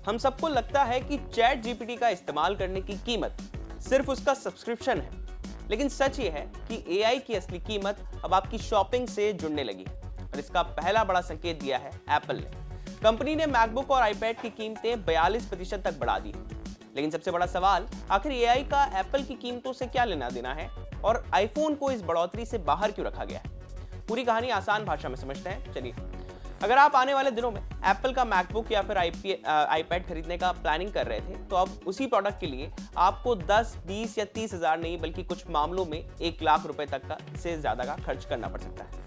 हम सबको लगता है कि चैट जीपीटी का इस्तेमाल करने की कीमत सिर्फ उसका सब्सक्रिप्शन है, लेकिन सच ये है कि एआई की असली कीमत अब आपकी शॉपिंग से जुड़ने लगी है और इसका पहला बड़ा संकेत दिया है एप्पल ने। कंपनी ने मैकबुक और आईपैड की कीमतें 42% तक बढ़ा दी। लेकिन सबसे बड़ा सवाल, आखिर एआई का एप्पल की कीमतों से क्या लेना देना है और आईफोन को इस बढ़ोतरी से बाहर क्यों रखा गया है? पूरी कहानी आसान भाषा में समझते हैं। चलिए, अगर आप आने वाले दिनों में एप्पल का मैकबुक या फिर आईपैड खरीदने का प्लानिंग कर रहे थे, तो अब उसी प्रोडक्ट के लिए आपको 10, 20 या 30 हज़ार नहीं, बल्कि कुछ मामलों में 1 लाख रुपए तक का से ज़्यादा का खर्च करना पड़ सकता है।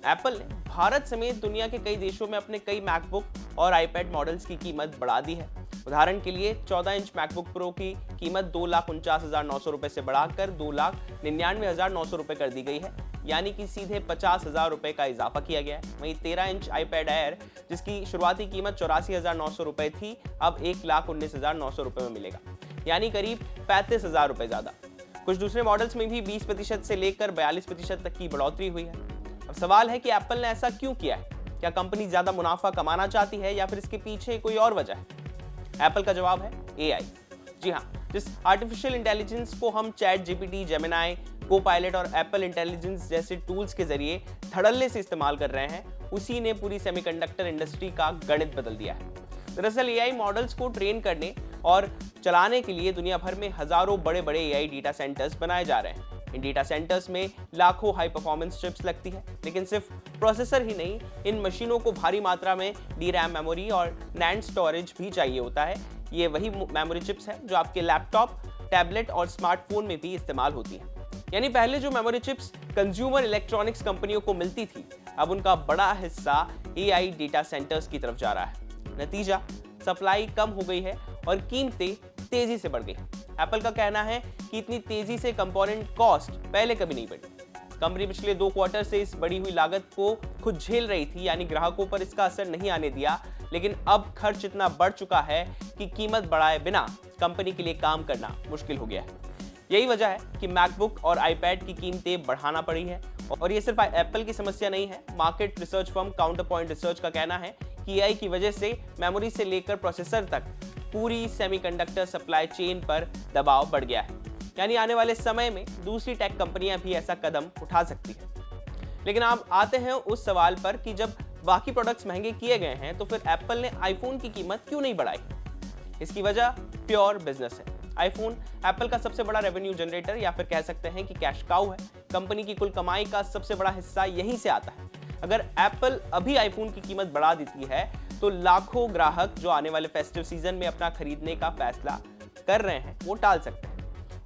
एप्पल ने भारत समेत दुनिया के कई देशों में अपने कई मैकबुक और आईपैड मॉडल्स की कीमत बढ़ा दी है। उदाहरण के लिए 14 इंच मैकबुक प्रो की कीमत 2,49,900 रुपए से बढ़ाकर 2,99,900 रुपए कर दी गई है, यानी कि सीधे 50,000 रुपए का इजाफा किया गया है। वहीं 13 इंच आईपैड एयर, जिसकी शुरुआती कीमत 84,900 रुपए थी, अब 1,19,900 रुपए में मिलेगा, यानी करीब 35,000 रुपए ज्यादा। कुछ दूसरे मॉडल्स में भी 20% से लेकर 42% तक की बढ़ोतरी हुई है। अब सवाल है कि एप्पल ने ऐसा क्यों किया है? क्या कंपनी ज्यादा मुनाफा कमाना चाहती है या फिर इसके पीछे कोई और वजह है? एप्पल का जवाब है एआई। जी हाँ, जिस आर्टिफिशियल इंटेलिजेंस को हम चैट जीपीटी, जेमिनाई, कोपायलट और एप्पल इंटेलिजेंस जैसे टूल्स के जरिए धड़ल्ले से इस्तेमाल कर रहे हैं, उसी ने पूरी सेमीकंडक्टर इंडस्ट्री का गणित बदल दिया है। दरअसल एआई मॉडल्स को ट्रेन करने और चलाने के लिए दुनिया भर में हजारों बड़े बड़े एआई डेटा सेंटर्स बनाए जा रहे हैं। इन डेटा सेंटर्स में लाखों हाई परफॉर्मेंस चिप्स लगती है, लेकिन सिर्फ प्रोसेसर ही नहीं, इन मशीनों को भारी मात्रा में डीरैम मेमोरी और नैंड स्टोरेज भी चाहिए होता है। ये वही मेमोरी चिप्स है जो आपके लैपटॉप, टैबलेट और स्मार्टफोन में भी इस्तेमाल होती हैं। यानी पहले जो मेमोरी चिप्स कंज्यूमर इलेक्ट्रॉनिक्स कंपनियों को मिलती थी, अब उनका बड़ा हिस्सा एआई डेटा सेंटर्स की तरफ जा रहा है। नतीजा, सप्लाई कम हो गई है और कीमतें तेजी से बढ़ गई। एप्पल का कहना है कि इतनी तेजी से कंपोनेंट कॉस्ट पहले कभी नहीं बढ़ी। कंपनी पिछले 2 क्वार्टर से इस बढ़ी हुई लागत को खुद झेल रही थी, यानी ग्राहकों पर इसका असर नहीं आने दिया। लेकिन अब खर्च इतना बढ़ चुका है कि कीमत बढ़ाए बिना कंपनी के लिए काम करना मुश्किल हो गया है। यही वजह है कि मैकबुक और आईपैड की कीमतें बढ़ाना पड़ी है। और ये सिर्फ एप्पल की समस्या नहीं है। Market research firm Counterpoint research का कहना है कि एआई की वजह से मेमोरी से लेकर प्रोसेसर तक पूरी सेमीकंडक्टर सप्लाई चेन पर दबाव बढ़ गया है। यानी आने वाले समय में दूसरी टेक कंपनियां भी ऐसा कदम उठा सकती हैं। लेकिन आप आते हैं उस सवाल पर कि जब बाकी प्रोडक्ट्स महंगे किए गए हैं, तो फिर एप्पल ने आईफोन की कीमत क्यों नहीं बढ़ाई? इसकी वजह प्योर बिजनेस है। आईफोन एप्पल का सबसे बड़ा रेवेन्यू जनरेटर या फिर कह सकते हैं कि कैश काउ है। कंपनी की कुल कमाई का सबसे बड़ा हिस्सा यहीं से आता है। अगर एप्पल अभी आईफोन की कीमत बढ़ा देती है, तो लाखों ग्राहक जो आने वाले फेस्टिव सीजन में अपना खरीदने का फैसला कर रहे हैं, वो टाल सकते हैं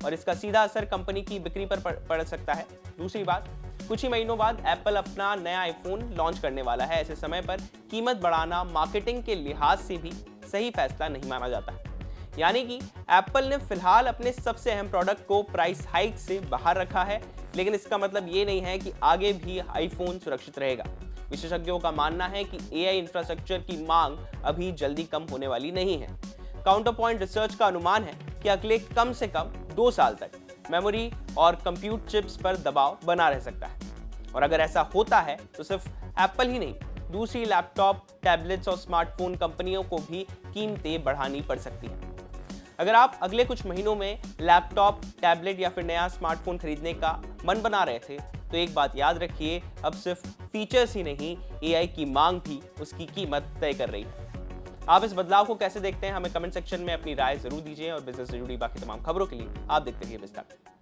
और इसका सीधा असर कंपनी की बिक्री पर पड़ सकता है। दूसरी बात, कुछ ही महीनों बाद एप्पल अपना नया आईफोन लॉन्च करने वाला है। ऐसे समय पर कीमत बढ़ाना मार्केटिंग के लिहाज से भी सही फैसला नहीं माना जाता है। यानी कि एप्पल ने फिलहाल अपने सबसे अहम प्रोडक्ट को प्राइस हाइक से बाहर रखा है, लेकिन इसका मतलब ये नहीं है कि आगे भी आईफोन सुरक्षित रहेगा। विशेषज्ञों का मानना है कि एआई इंफ्रास्ट्रक्चर की मांग अभी जल्दी कम होने वाली नहीं है। काउंटरपॉइंट रिसर्च का अनुमान है कि अगले कम से कम 2 साल तक मेमोरी और कंप्यूट चिप्स पर दबाव बना रह सकता है। और अगर ऐसा होता है तो सिर्फ एप्पल ही नहीं, दूसरी लैपटॉप, टैबलेट्स और स्मार्टफोन कंपनियों को भी कीमतें बढ़ानी पड़ सकती हैं। अगर आप अगले कुछ महीनों में लैपटॉप, टैबलेट या फिर नया स्मार्टफोन खरीदने का मन बना रहे थे, तो एक बात याद रखिए, अब सिर्फ फीचर्स ही नहीं, एआई की मांग भी उसकी कीमत तय कर रही है। आप इस बदलाव को कैसे देखते हैं? हमें कमेंट सेक्शन में अपनी राय जरूर दीजिए और बिजनेस से जुड़ी बाकी तमाम खबरों के लिए आप देखते रहिए बिजनेस।